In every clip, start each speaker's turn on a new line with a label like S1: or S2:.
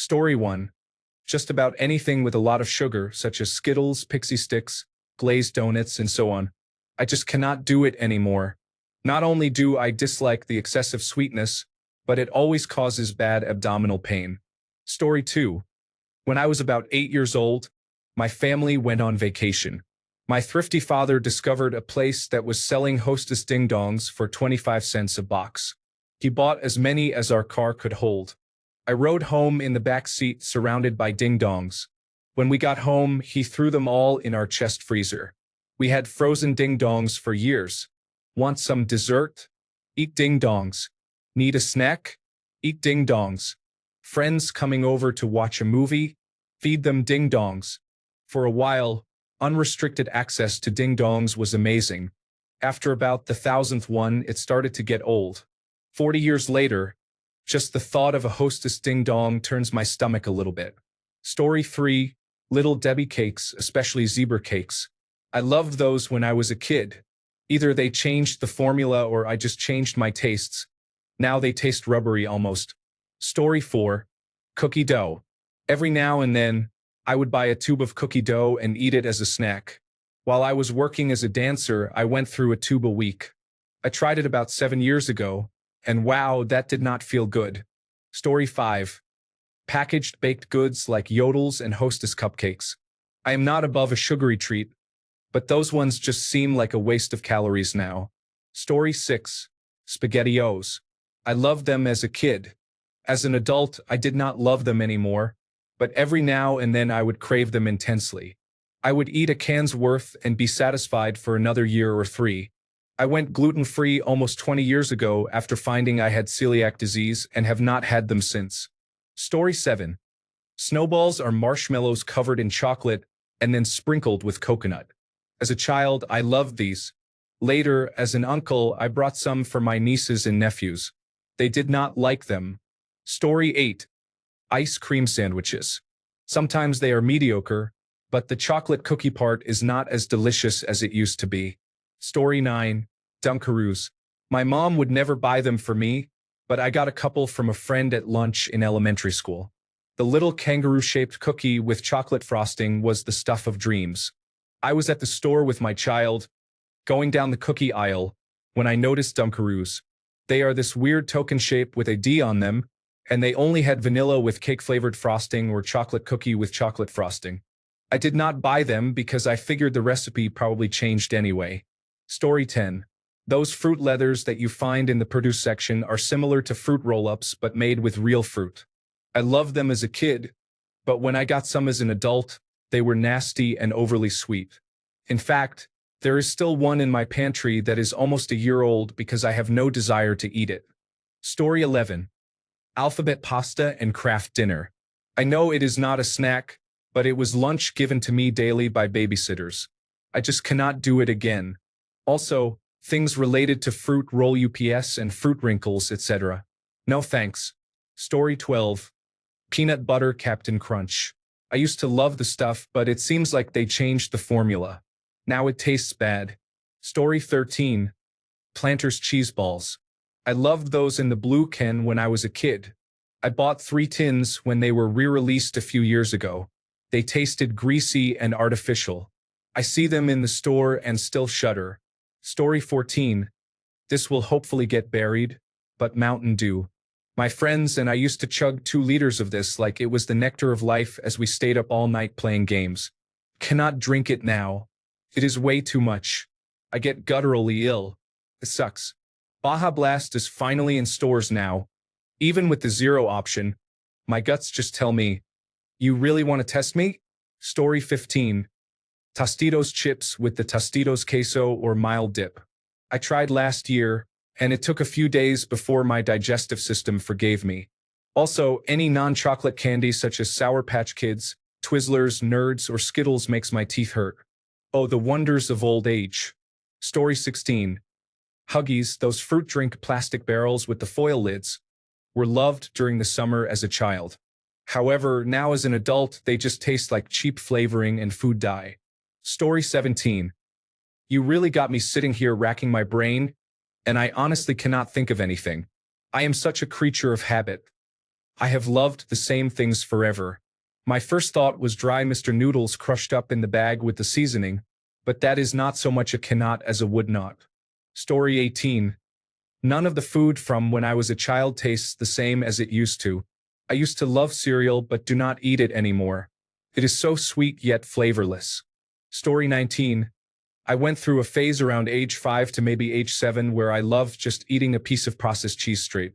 S1: Story 1. Just about anything with a lot of sugar, such as Skittles, Pixie Sticks, glazed donuts, and so on. I just cannot do it anymore. Not only do I dislike the excessive sweetness, but it always causes bad abdominal pain. Story 2. When I was about 8 years old, my family went on vacation. My thrifty father discovered a place that was selling Hostess ding-dongs for 25 cents a box. He bought as many as our car could hold. I rode home in the back seat surrounded by ding-dongs. When we got home, he threw them all in our chest freezer. We had frozen ding-dongs for years. Want some dessert? Eat ding-dongs. Need a snack? Eat ding-dongs. Friends coming over to watch a movie? Feed them ding-dongs. For a while, unrestricted access to ding-dongs was amazing. After about the 1,000th one, it started to get old. 40 years later, just the thought of a Hostess ding-dong turns my stomach a little bit. Story 3. Little Debbie cakes, especially zebra cakes. I loved those when I was a kid. Either they changed the formula or I just changed my tastes. Now they taste rubbery almost. Story 4. Cookie dough. Every now and then, I would buy a tube of cookie dough and eat it as a snack. While I was working as a dancer, I went through a tube a week. I tried it about 7 years ago, and wow, that did not feel good. Story 5. Packaged baked goods like Yodels and Hostess cupcakes. I am not above a sugary treat, but those ones just seem like a waste of calories now. Story 6. SpaghettiOs. I loved them as a kid. As an adult, I did not love them anymore, but every now and then I would crave them intensely. I would eat a can's worth and be satisfied for another year or 3. I went gluten-free almost 20 years ago after finding I had celiac disease and have not had them since. Story 7. Snowballs are marshmallows covered in chocolate and then sprinkled with coconut. As a child, I loved these. Later, as an uncle, I brought some for my nieces and nephews. They did not like them. Story 8. Ice cream sandwiches. Sometimes they are mediocre, but the chocolate cookie part is not as delicious as it used to be. Story 9. Dunkaroos. My mom would never buy them for me, but I got a couple from a friend at lunch in elementary school. The little kangaroo-shaped cookie with chocolate frosting was the stuff of dreams. I was at the store with my child, going down the cookie aisle, when I noticed Dunkaroos. They are this weird token shape with a D on them, and they only had vanilla with cake-flavored frosting or chocolate cookie with chocolate frosting. I did not buy them because I figured the recipe probably changed anyway. Story 10. Those fruit leathers that you find in the produce section are similar to fruit roll-ups but made with real fruit. I loved them as a kid, but when I got some as an adult, they were nasty and overly sweet. In fact, there is still one in my pantry that is almost a year old because I have no desire to eat it. Story 11. Alphabet pasta and Kraft dinner. I know it is not a snack, but it was lunch given to me daily by babysitters. I just cannot do it again. Also, things related to fruit roll ups and fruit wrinkles, etc. No thanks. Story 12. Peanut butter Captain Crunch. I used to love the stuff, but it seems like they changed the formula. Now it tastes bad. Story 13. Planters cheese balls. I loved those in the blue can when I was a kid. I bought 3 tins when they were re-released a few years ago. They tasted greasy and artificial. I see them in the store and still shudder. Story 14. This will hopefully get buried, but Mountain Dew. My friends and I used to chug 2 liters of this like it was the nectar of life as we stayed up all night playing games. Cannot drink it now. It is way too much. I get gutturally ill. It sucks. Baja Blast is finally in stores now. Even with the 0 option, my guts just tell me, you really want to test me? Story 15. Tostitos chips with the Tostitos queso or mild dip. I tried last year, and it took a few days before my digestive system forgave me. Also, any non-chocolate candy such as Sour Patch Kids, Twizzlers, Nerds, or Skittles makes my teeth hurt. Oh, the wonders of old age. Story 16. Huggies, those fruit drink plastic barrels with the foil lids, were loved during the summer as a child. However, now as an adult, they just taste like cheap flavoring and food dye. Story 17. You really got me sitting here racking my brain, and I honestly cannot think of anything. I am such a creature of habit. I have loved the same things forever. My first thought was dry Mr. Noodles crushed up in the bag with the seasoning, but that is not so much a cannot as a would not. Story 18. None of the food from when I was a child tastes the same as it used to. I used to love cereal but do not eat it anymore. It is so sweet yet flavorless. Story 19. I went through a phase around age 5 to maybe age 7 where I loved just eating a piece of processed cheese straight.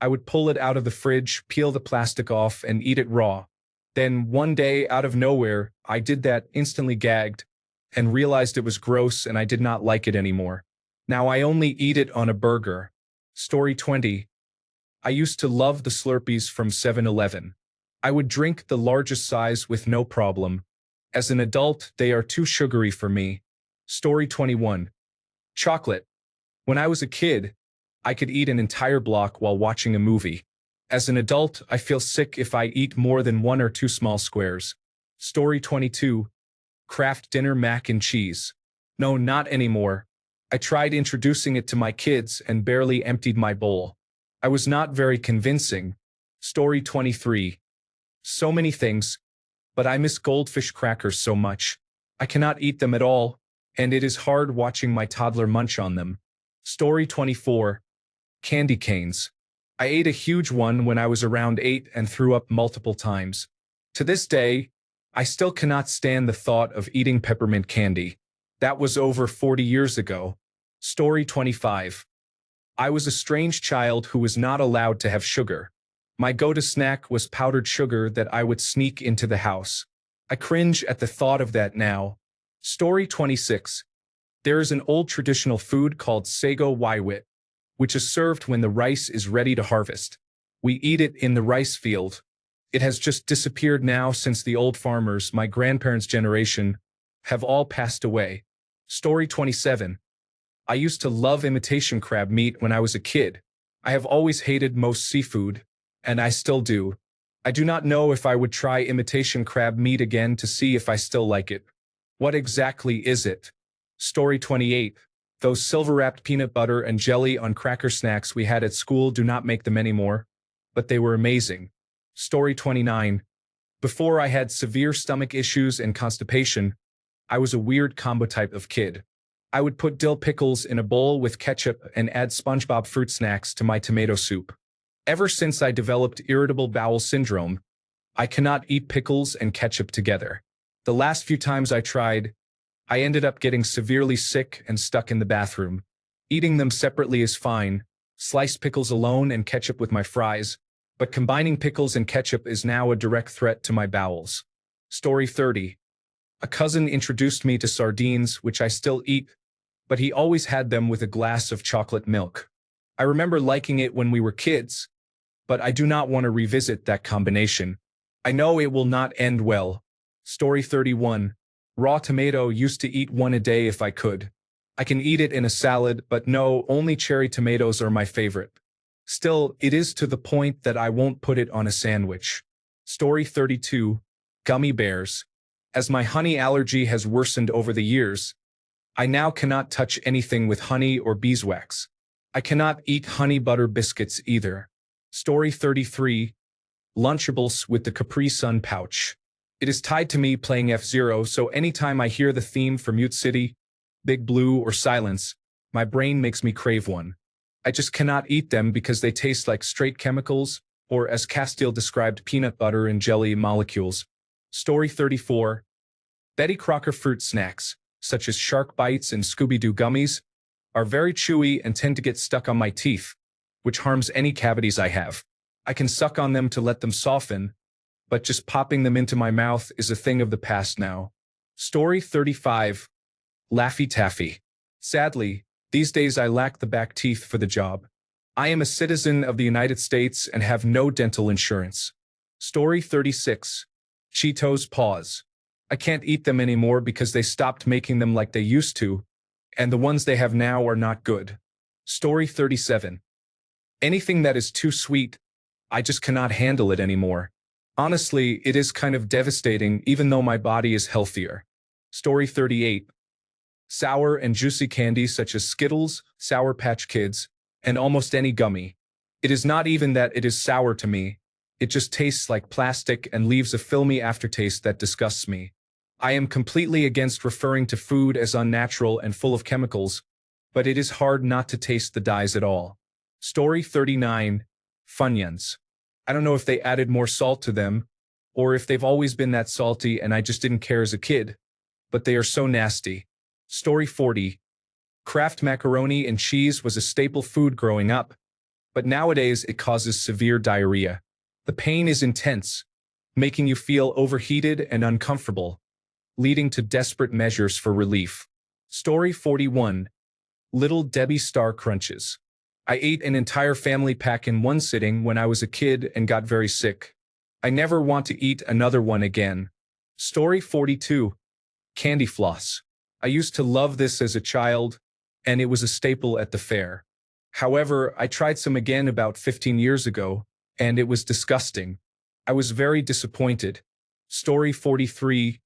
S1: I would pull it out of the fridge, peel the plastic off, and eat it raw. Then one day, out of nowhere, I did that, instantly gagged, and realized it was gross and I did not like it anymore. Now I only eat it on a burger. Story 20. I used to love the Slurpees from 7-Eleven. I would drink the largest size with no problem. As an adult, they are too sugary for me. Story 21. Chocolate. When I was a kid, I could eat an entire block while watching a movie. As an adult, I feel sick if I eat more than 1 or 2 small squares. Story 22. Kraft Dinner mac and cheese. No, not anymore. I tried introducing it to my kids and barely emptied my bowl. I was not very convincing. Story 23. So many things, but I miss goldfish crackers so much. I cannot eat them at all, and it is hard watching my toddler munch on them. Story 24. Candy canes. I ate a huge one when I was around 8 and threw up multiple times. To this day, I still cannot stand the thought of eating peppermint candy. That was over 40 years ago. Story 25. I was a strange child who was not allowed to have sugar. My go-to snack was powdered sugar that I would sneak into the house. I cringe at the thought of that now. Story 26. There is an old traditional food called sago waiwit, which is served when the rice is ready to harvest. We eat it in the rice field. It has just disappeared now since the old farmers, my grandparents' generation, have all passed away. Story 27. I used to love imitation crab meat when I was a kid. I have always hated most seafood, and I still do. I do not know if I would try imitation crab meat again to see if I still like it. What exactly is it? Story 28. Those silver-wrapped peanut butter and jelly on cracker snacks we had at school do not make them anymore, but they were amazing. Story 29. Before I had severe stomach issues and constipation, I was a weird combo type of kid. I would put dill pickles in a bowl with ketchup and add SpongeBob fruit snacks to my tomato soup. Ever since I developed irritable bowel syndrome, I cannot eat pickles and ketchup together. The last few times I tried, I ended up getting severely sick and stuck in the bathroom. Eating them separately is fine, sliced pickles alone and ketchup with my fries, but combining pickles and ketchup is now a direct threat to my bowels. Story 30. A cousin introduced me to sardines, which I still eat, but he always had them with a glass of chocolate milk. I remember liking it when we were kids, but I do not want to revisit that combination. I know it will not end well. Story 31. Raw tomato used to eat one a day if I could. I can eat it in a salad, but no, only cherry tomatoes are my favorite. Still, it is to the point that I won't put it on a sandwich. Story 32. Gummy bears. As my honey allergy has worsened over the years, I now cannot touch anything with honey or beeswax. I cannot eat honey butter biscuits either. Story 33. Lunchables with the Capri Sun pouch. It is tied to me playing F-Zero, so anytime I hear the theme for Mute City, Big Blue, or Silence, my brain makes me crave one. I just cannot eat them because they taste like straight chemicals, or as Castile described, peanut butter and jelly molecules. Story 34. Betty Crocker fruit snacks, such as Shark Bites and Scooby-Doo gummies, are very chewy and tend to get stuck on my teeth, which harms any cavities I have. I can suck on them to let them soften, but just popping them into my mouth is a thing of the past now. Story 35. Laffy Taffy. Sadly, these days I lack the back teeth for the job. I am a citizen of the United States and have no dental insurance. Story 36. Cheetos Paws. I can't eat them anymore because they stopped making them like they used to, and the ones they have now are not good. Story 37. Anything that is too sweet, I just cannot handle it anymore. Honestly, it is kind of devastating even though my body is healthier. Story 38. Sour and juicy candies such as Skittles, Sour Patch Kids, and almost any gummy. It is not even that it is sour to me. It just tastes like plastic and leaves a filmy aftertaste that disgusts me. I am completely against referring to food as unnatural and full of chemicals, but it is hard not to taste the dyes at all. Story 39. Funyuns. I don't know if they added more salt to them, or if they've always been that salty and I just didn't care as a kid, but they are so nasty. Story 40. Kraft macaroni and cheese was a staple food growing up, but nowadays it causes severe diarrhea. The pain is intense, making you feel overheated and uncomfortable, leading to desperate measures for relief. Story 41. Little Debbie Star Crunches. I ate an entire family pack in one sitting when I was a kid and got very sick. I never want to eat another one again. Story 42. Candy floss. I used to love this as a child, and it was a staple at the fair. However, I tried some again about 15 years ago, and it was disgusting. I was very disappointed. Story 43.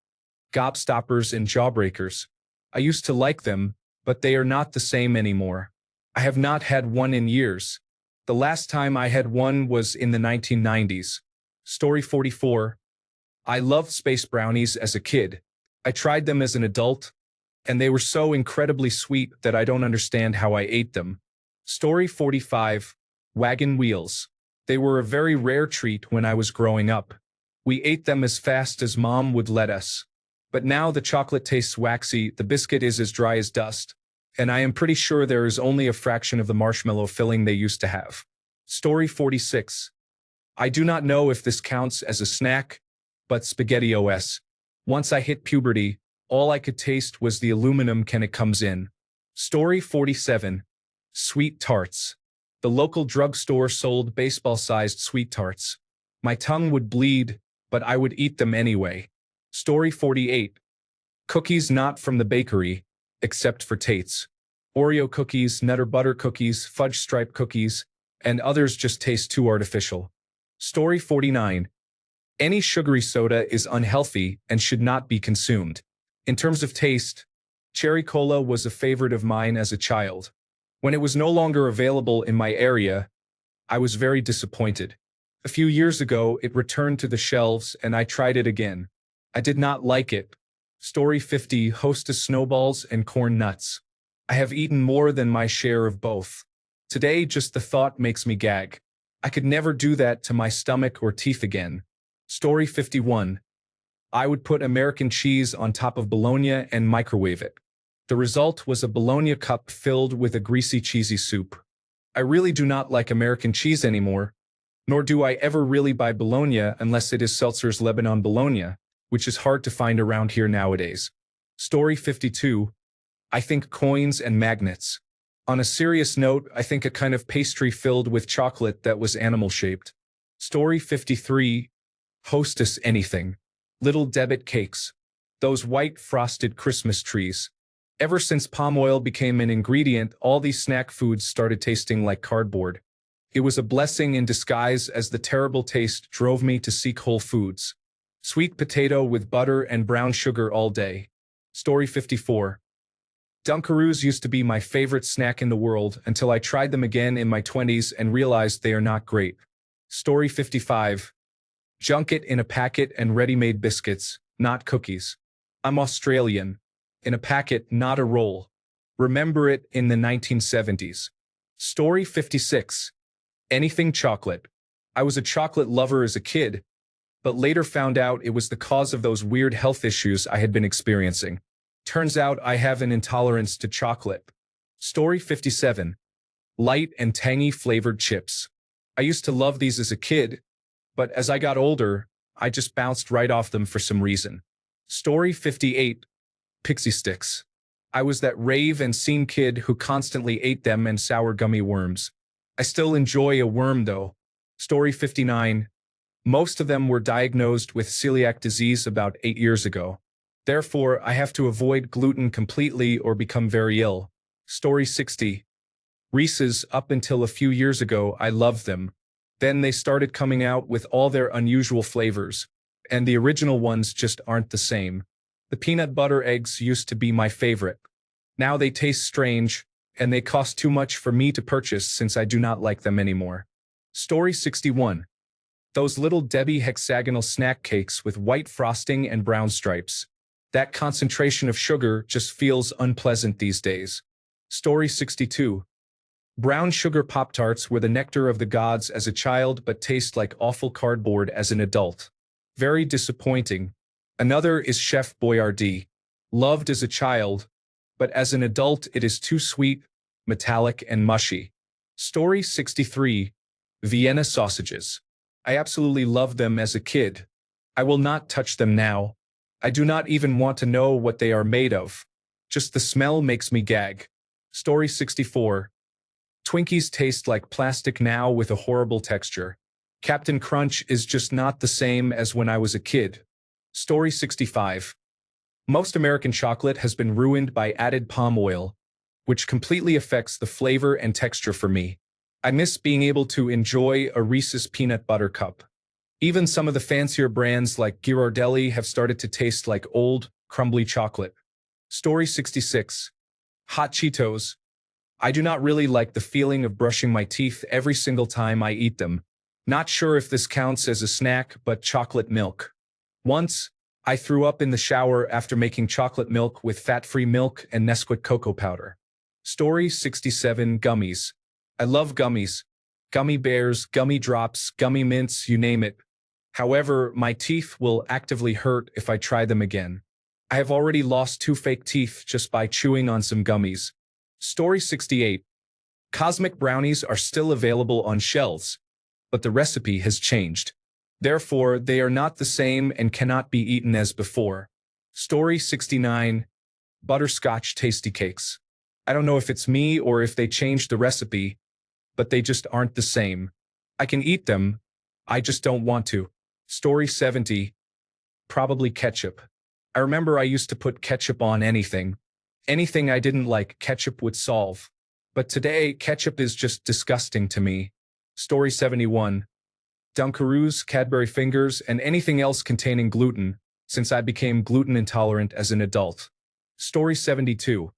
S1: Gobstoppers and jawbreakers. I used to like them, but they are not the same anymore. I have not had one in years. The last time I had one was in the 1990s. Story 44. I loved space brownies as a kid. I tried them as an adult, and they were so incredibly sweet that I don't understand how I ate them. Story 45. Wagon wheels. They were a very rare treat when I was growing up. We ate them as fast as Mom would let us. But now the chocolate tastes waxy, the biscuit is as dry as dust, and I am pretty sure there is only a fraction of the marshmallow filling they used to have. Story 46. I do not know if this counts as a snack, but SpaghettiOs. Once I hit puberty, all I could taste was the aluminum can it comes in. Story 47. Sweet tarts. The local drugstore sold baseball-sized sweet tarts. My tongue would bleed, but I would eat them anyway. Story 48. Cookies not from the bakery, except for Tate's. Oreo cookies, Nutter Butter cookies, fudge stripe cookies, and others just taste too artificial. Story 49. Any sugary soda is unhealthy and should not be consumed. In terms of taste, cherry cola was a favorite of mine as a child. When it was no longer available in my area, I was very disappointed. A few years ago, it returned to the shelves and I tried it again. I did not like it. Story 50. Hostess snowballs and corn nuts. I have eaten more than my share of both. Today, just the thought makes me gag. I could never do that to my stomach or teeth again. Story 51. I would put American cheese on top of bologna and microwave it. The result was a bologna cup filled with a greasy, cheesy soup. I really do not like American cheese anymore, nor do I ever really buy bologna unless it is Seltzer's Lebanon bologna, which is hard to find around here nowadays. Story 52. I think coins and magnets. On a serious note, I think a kind of pastry filled with chocolate that was animal-shaped. Story 53. Hostess anything. Little debit cakes. Those white frosted Christmas trees. Ever since palm oil became an ingredient, all these snack foods started tasting like cardboard. It was a blessing in disguise as the terrible taste drove me to seek whole foods. Sweet potato with butter and brown sugar all day. Story 54. Dunkaroos used to be my favorite snack in the world until I tried them again in my 20s and realized they are not great. Story 55. Junket in a packet and ready-made biscuits, not cookies. I'm Australian. In a packet, not a roll. Remember it in the 1970s. Story 56. Anything chocolate. I was a chocolate lover as a kid, but later found out it was the cause of those weird health issues I had been experiencing. Turns out I have an intolerance to chocolate. Story 57. Light and tangy flavored chips. I used to love these as a kid, but as I got older, I just bounced right off them for some reason. Story 58. Pixie sticks. I was that rave and scene kid who constantly ate them and sour gummy worms. I still enjoy a worm though. Story 59. Most of them were diagnosed with celiac disease about 8 years ago. Therefore, I have to avoid gluten completely or become very ill. Story 60. Reese's, up until a few years ago, I loved them. Then they started coming out with all their unusual flavors, and the original ones just aren't the same. The peanut butter eggs used to be my favorite. Now they taste strange, and they cost too much for me to purchase since I do not like them anymore. Story 61. Those little Debbie hexagonal snack cakes with white frosting and brown stripes. That concentration of sugar just feels unpleasant these days. Story 62. Brown sugar Pop-Tarts were the nectar of the gods as a child but taste like awful cardboard as an adult. Very disappointing. Another is Chef Boyardee. Loved as a child, but as an adult it is too sweet, metallic, and mushy. Story 63. Vienna sausages. I absolutely loved them as a kid. I will not touch them now. I do not even want to know what they are made of. Just the smell makes me gag. Story 64. Twinkies taste like plastic now with a horrible texture. Captain Crunch is just not the same as when I was a kid. Story 65. Most American chocolate has been ruined by added palm oil, which completely affects the flavor and texture for me. I miss being able to enjoy a Reese's peanut butter cup. Even some of the fancier brands like Ghirardelli have started to taste like old, crumbly chocolate. Story 66. Hot Cheetos. I do not really like the feeling of brushing my teeth every single time I eat them. Not sure if this counts as a snack, but chocolate milk. Once, I threw up in the shower after making chocolate milk with fat-free milk and Nesquik cocoa powder. Story 67. Gummies. I love gummies. Gummy bears, gummy drops, gummy mints, you name it. However, my teeth will actively hurt if I try them again. I have already lost 2 fake teeth just by chewing on some gummies. Story 68. Cosmic brownies are still available on shelves, but the recipe has changed. Therefore, they are not the same and cannot be eaten as before. Story 69. Butterscotch tasty cakes. I don't know if it's me or if they changed the recipe, but they just aren't the same. I can eat them, I just don't want to. Story 70. Probably ketchup. I remember I used to put ketchup on anything. Anything I didn't like, ketchup would solve. But today, ketchup is just disgusting to me. Story 71. Dunkaroos, Cadbury Fingers, and anything else containing gluten, since I became gluten intolerant as an adult. Story 72.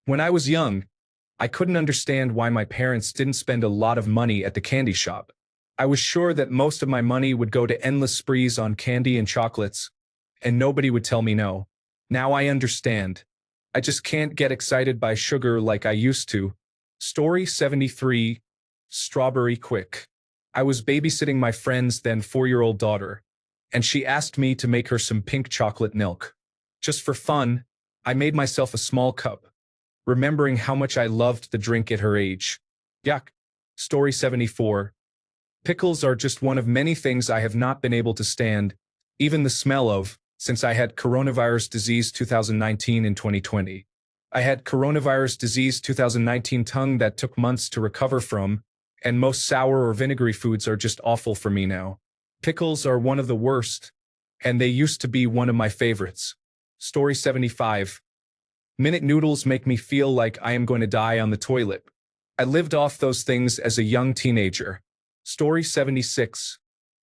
S1: When I was young, I couldn't understand why my parents didn't spend a lot of money at the candy shop. I was sure that most of my money would go to endless sprees on candy and chocolates, and nobody would tell me no. Now I understand. I just can't get excited by sugar like I used to. Story 73. Strawberry Quick. I was babysitting my friend's then 4-year-old daughter, and she asked me to make her some pink chocolate milk. Just for fun, I made myself a small cup, remembering how much I loved the drink at her age. Yuck. Story 74. Pickles are just one of many things I have not been able to stand, even the smell of, since I had coronavirus disease 2019 and 2020. I had coronavirus disease 2019 tongue that took months to recover from, and most sour or vinegary foods are just awful for me now. Pickles are one of the worst, and they used to be one of my favorites. Story 75. Minute noodles make me feel like I am going to die on the toilet. I lived off those things as a young teenager. Story 76.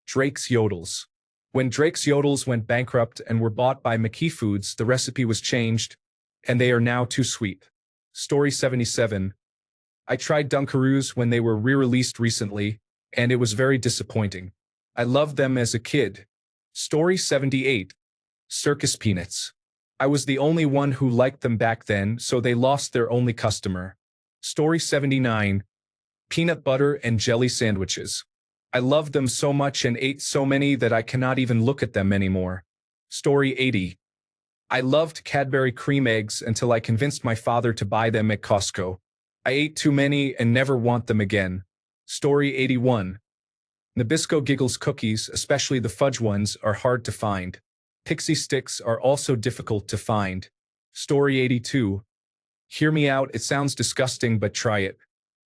S1: Drake's Yodels. When Drake's Yodels went bankrupt and were bought by McKee Foods, the recipe was changed, and they are now too sweet. Story 77. I tried Dunkaroos when they were re-released recently, and it was very disappointing. I loved them as a kid. Story 78. Circus Peanuts. I was the only one who liked them back then, so they lost their only customer. Story 79. Peanut butter and jelly sandwiches. I loved them so much and ate so many that I cannot even look at them anymore. Story 80. I loved Cadbury cream eggs until I convinced my father to buy them at Costco. I ate too many and never want them again. Story 81. Nabisco Giggles cookies, especially the fudge ones, are hard to find. Pixie sticks are also difficult to find. Story 82. Hear me out, it sounds disgusting, but try it.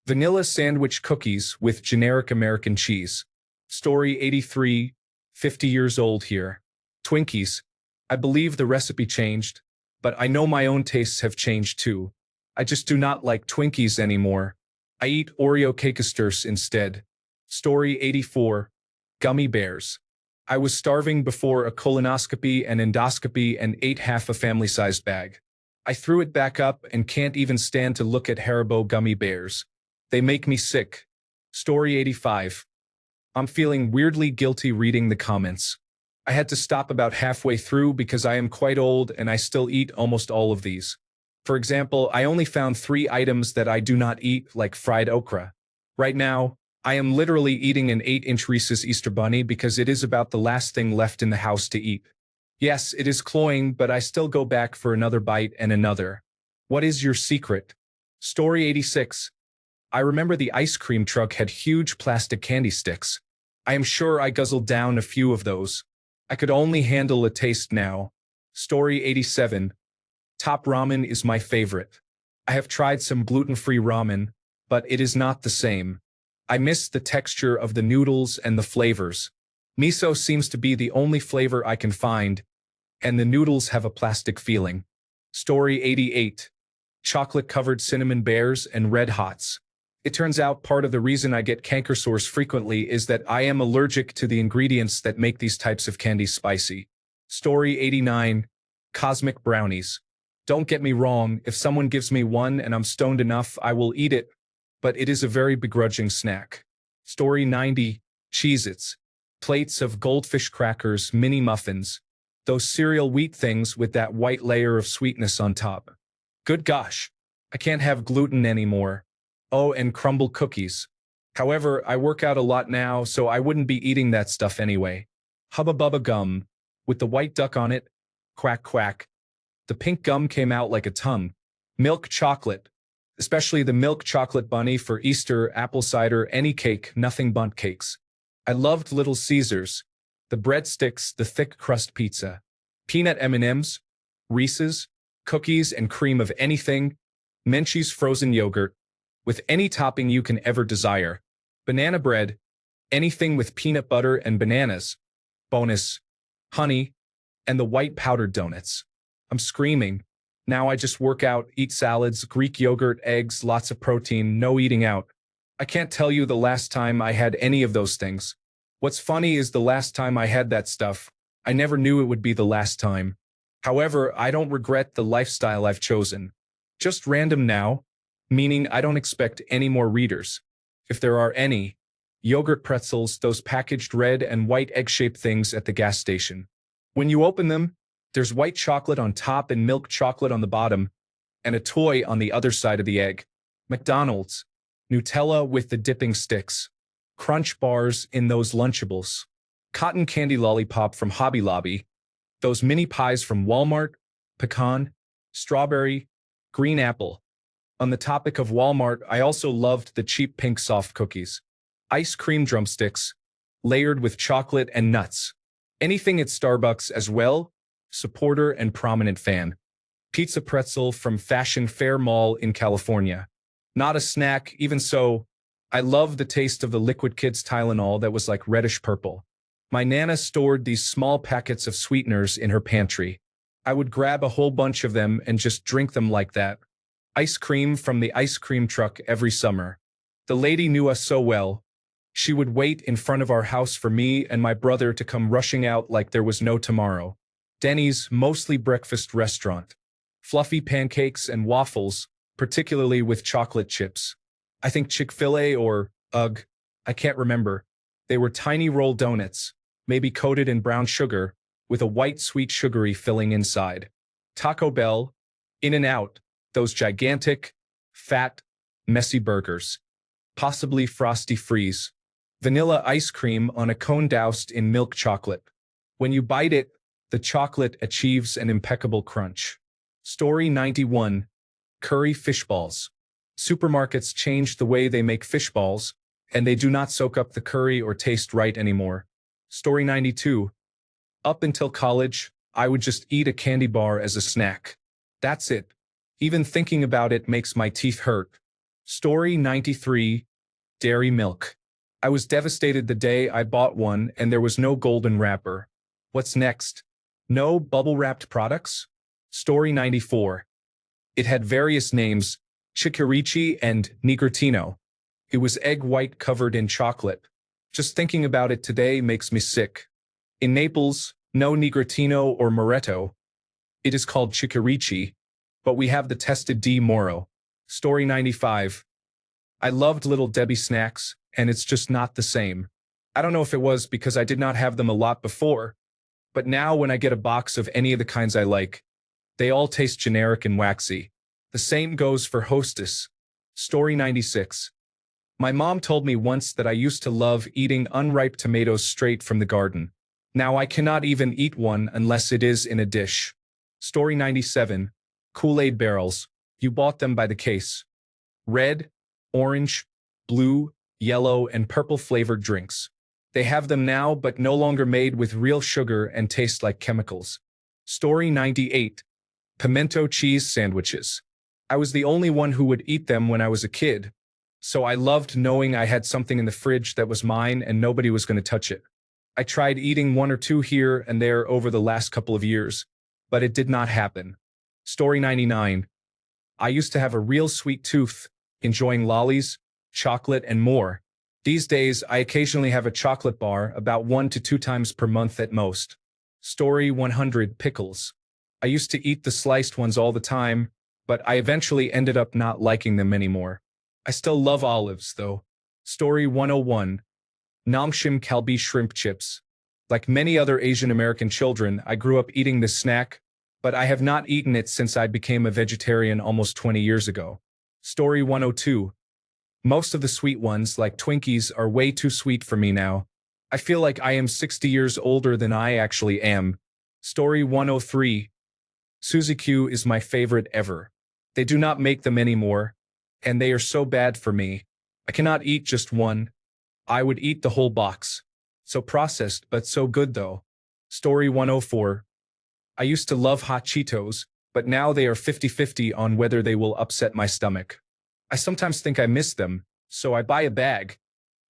S1: Vanilla sandwich cookies with generic American cheese. Story 83. 50 years old here. Twinkies. I believe the recipe changed, but I know my own tastes have changed too. I just do not like Twinkies anymore. I eat Oreo cakesters instead. Story 84. Gummy bears. I was starving before a colonoscopy and endoscopy and ate half a family-sized bag. I threw it back up and can't even stand to look at Haribo gummy bears. They make me sick. Story 85. I'm feeling weirdly guilty reading the comments. I had to stop about halfway through because I am quite old and I still eat almost all of these. For example, I only found 3 items that I do not eat, like fried okra. Right now, I am literally eating an 8-inch Reese's Easter Bunny because it is about the last thing left in the house to eat. Yes, it is cloying, but I still go back for another bite and another. What is your secret? Story 86. I remember the ice cream truck had huge plastic candy sticks. I am sure I guzzled down a few of those. I could only handle a taste now. Story 87. Top ramen is my favorite. I have tried some gluten-free ramen, but it is not the same. I miss the texture of the noodles and the flavors. Miso seems to be the only flavor I can find, and the noodles have a plastic feeling. Story 88. Chocolate-covered cinnamon bears and red hots. It turns out part of the reason I get canker sores frequently is that I am allergic to the ingredients that make these types of candies spicy. Story 89. Cosmic brownies. Don't get me wrong, if someone gives me one and I'm stoned enough, I will eat it, but it is a very begrudging snack. Story 90. Cheez-Its. Plates of goldfish crackers, mini muffins. Those cereal wheat things with that white layer of sweetness on top. Good gosh, I can't have gluten anymore. Oh, and crumble cookies. However, I work out a lot now, so I wouldn't be eating that stuff anyway. Hubba Bubba gum, with the white duck on it. Quack quack. The pink gum came out like a tongue. Milk chocolate. Especially the milk chocolate bunny for Easter, apple cider, any cake, nothing but cakes. I loved Little Caesars. The breadsticks, the thick crust pizza. Peanut M&Ms. Reese's. Cookies and cream of anything. Menchie's frozen yogurt. With any topping you can ever desire. Banana bread. Anything with peanut butter and bananas. Bonus. Honey. And the white powdered donuts. I'm screaming. Now I just work out, eat salads, Greek yogurt, eggs, lots of protein, no eating out. I can't tell you the last time I had any of those things. What's funny is the last time I had that stuff, I never knew it would be the last time. However, I don't regret the lifestyle I've chosen. Just random now, meaning I don't expect any more readers. If there are any. Yogurt pretzels, those packaged red and white egg-shaped things at the gas station. When you open them, there's white chocolate on top and milk chocolate on the bottom, and a toy on the other side of the egg. McDonald's. Nutella with the dipping sticks. Crunch bars in those Lunchables. Cotton candy lollipop from Hobby Lobby. Those mini pies from Walmart. Pecan. Strawberry. Green apple. On the topic of Walmart, I also loved the cheap pink soft cookies. Ice cream drumsticks. Layered with chocolate and nuts. Anything at Starbucks as well. Supporter and prominent fan. Pizza pretzel from Fashion Fair Mall in California. Not a snack, even so, I love the taste of the Liquid Kids Tylenol that was like reddish purple. My Nana stored these small packets of sweeteners in her pantry. I would grab a whole bunch of them and just drink them like that. Ice cream from the ice cream truck every summer. The lady knew us so well. She would wait in front of our house for me and my brother to come rushing out like there was no tomorrow. Denny's, mostly breakfast restaurant. Fluffy pancakes and waffles, particularly with chocolate chips. I think Chick-fil-A or, ugh, I can't remember. They were tiny roll donuts, maybe coated in brown sugar, with a white sweet sugary filling inside. Taco Bell, In-N-Out, those gigantic, fat, messy burgers. Possibly Frosty Freeze. Vanilla ice cream on a cone doused in milk chocolate. When you bite it, the chocolate achieves an impeccable crunch. Story 91. Curry fish balls. Supermarkets changed the way they make fish balls, and they do not soak up the curry or taste right anymore. Story 92. Up until college, I would just eat a candy bar as a snack. That's it. Even thinking about it makes my teeth hurt. Story 93. Dairy milk. I was devastated the day I bought one and there was no golden wrapper. What's next? No bubble-wrapped products? Story 94. It had various names, Chiquirichi and Nigrotino. It was egg white covered in chocolate. Just thinking about it today makes me sick. In Naples, no Nigrotino or Moretto. It is called Chiquirichi, but we have the tested D. Moro. Story 95. I loved Little Debbie snacks, and it's just not the same. I don't know if it was because I did not have them a lot before, but now when I get a box of any of the kinds I like, they all taste generic and waxy. The same goes for Hostess. Story 96. My mom told me once that I used to love eating unripe tomatoes straight from the garden. Now I cannot even eat one unless it is in a dish. Story 97. Kool-Aid barrels. You bought them by the case. Red, orange, blue, yellow, and purple flavored drinks. They have them now, but no longer made with real sugar and taste like chemicals. Story 98. Pimento cheese sandwiches. I was the only one who would eat them when I was a kid, so I loved knowing I had something in the fridge that was mine and nobody was going to touch it. I tried eating one or two here and there over the last couple of years, but it did not happen. Story 99. I used to have a real sweet tooth, enjoying lollies, chocolate, and more. These days, I occasionally have a chocolate bar about 1 to 2 times per month at most. Story 100. Pickles. I used to eat the sliced ones all the time, but I eventually ended up not liking them anymore. I still love olives, though. Story 101. Namshim Kalbi shrimp chips. Like many other Asian American children, I grew up eating this snack, but I have not eaten it since I became a vegetarian almost 20 years ago. Story 102. Most of the sweet ones, like Twinkies, are way too sweet for me now. I feel like I am 60 years older than I actually am. Story 103. Suzy Q is my favorite ever. They do not make them anymore, and they are so bad for me. I cannot eat just one. I would eat the whole box. So processed, but so good though. Story 104. I used to love hot Cheetos, but now they are 50-50 on whether they will upset my stomach. I sometimes think I miss them, so I buy a bag,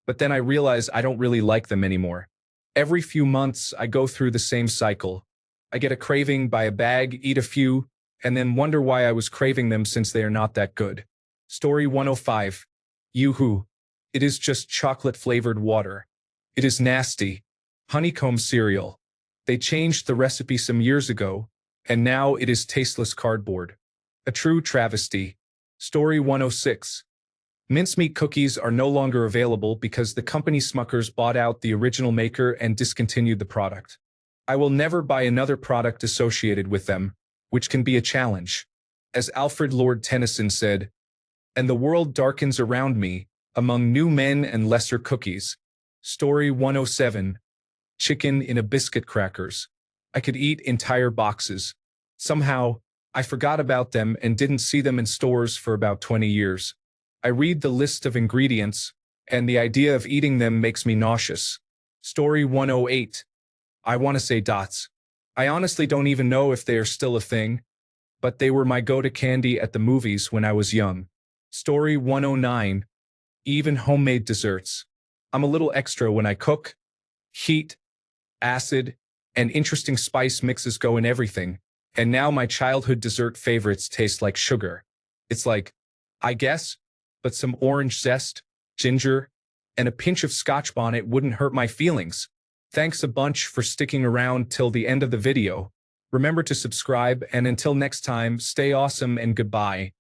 S1: but then I realize I don't really like them anymore. Every few months, I go through the same cycle. I get a craving, buy a bag, eat a few, and then wonder why I was craving them since they are not that good. Story 105. Yoo-hoo. It is just chocolate-flavored water. It is nasty. Honeycomb cereal. They changed the recipe some years ago, and now it is tasteless cardboard. A true travesty. Story 106. Mincemeat cookies are no longer available because the company Smuckers bought out the original maker and discontinued the product. I will never buy another product associated with them, which can be a challenge. As Alfred Lord Tennyson said, "And the world darkens around me, among new men and lesser cookies." Story 107. Chicken in a biscuit crackers. I could eat entire boxes. Somehow, I forgot about them and didn't see them in stores for about 20 years. I read the list of ingredients, and the idea of eating them makes me nauseous. Story 108. I want to say dots. I honestly don't even know if they are still a thing, but they were my go-to candy at the movies when I was young. Story 109. Even homemade desserts. I'm a little extra when I cook. Heat, acid, and interesting spice mixes go in everything, and now my childhood dessert favorites taste like sugar. It's like, I guess, but some orange zest, ginger, and a pinch of Scotch bonnet wouldn't hurt my feelings. Thanks a bunch for sticking around till the end of the video. Remember to subscribe, and until next time, stay awesome and goodbye.